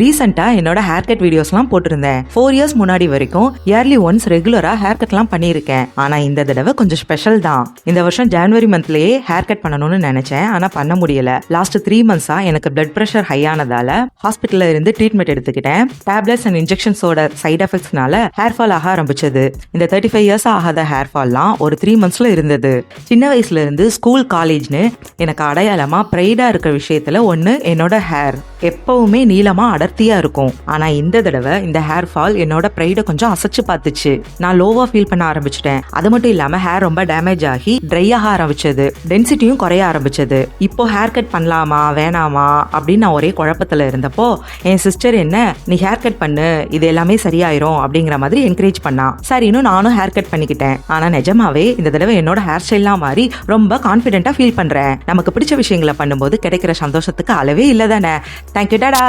ரீசெண்டா என்னோட hair cut வீடியோஸ்லாம் போட்டிருந்தேன். 4 இயர்ஸ் முன்னாடி வரைக்கும் இயர்லி ஒன்ஸ் ரெகுலரா ஹேர் கட்லாம் பண்ணியிருக்கேன். ஆனா இந்த தடவை கொஞ்சம் ஸ்பெஷல் தான். இந்த வருஷம் ஜனவரி மந்த்லயே ஹேர் கட் பண்ணணும்னு நினைச்சேன். ஆனா பண்ண முடியல. லாஸ்ட் 3 மந்த்ஸா எனக்கு பிளட் பிரஷர் ஹை ஆனதால ஹாஸ்பிட்டல்ல இருந்து ட்ரீட்மெண்ட் எடுத்துக்கிட்டேன். டேப்லெட்ஸ் அண்ட் இன்ஜெக்ஷன்ஸோட சைட் எஃபெக்ட்ஸ்னால ஹேர் ஃபால் ஆக ஆரம்பிச்சது. இந்த 35 இயர்ஸ் ஆகாத ஹேர் ஃபால்லாம் ஒரு 3 மந்த்ஸ்ல இருந்தது. சின்ன வயசுல இருந்து ஸ்கூல் காலேஜ்னு எனக்கு அடையாளமா ப்ரைடா இருக்க விஷயத்துல ஒண்ணு என்னோட ஹேர். எப்பவுமே நீளமா அடர்த்தியா இருக்கும். ஆனா இந்த தடவை இந்த ஹேர் ஃபால் என்னோட ப்ரைட கொஞ்சம் அசைச்சு பார்த்துச்சு. நான் லோவா ஃபீல் பண்ண ஆரம்பிச்சிட்டேன். அது மட்டும் இல்லாம ஹேர் ரொம்ப டேமேஜ் ஆகி ட்ரை ஆக ஆரம்பிச்சது. டென்சிட்டியும் குறைய ஆரம்பிச்சது. இப்போ ஹேர் கட் பண்ணலாமா வேணாமா அப்படின்னு நான் ஒரே குழப்பத்துல இருந்தப்போ என் சிஸ்டர் என்ன நீ ஹேர் கட் பண்ணு, இது எல்லாமே சரியாயிரும் அப்படிங்கிற மாதிரி என்கரேஜ் பண்ணா. சரின்னு நானும் ஹேர் கட் பண்ணிக்கிட்டேன். ஆனா நிஜமாவே இந்த தடவை என்னோட ஹேர் ஸ்டைல்லாம் மாறி ரொம்ப கான்பிடென்ட்டா ஃபீல் பண்றேன். நமக்கு பிடிச்ச விஷயங்களை பண்ணும்போது கிடைக்கிற சந்தோஷத்துக்கு அளவே இல்லதானே. தேங்க்யூ டாடா.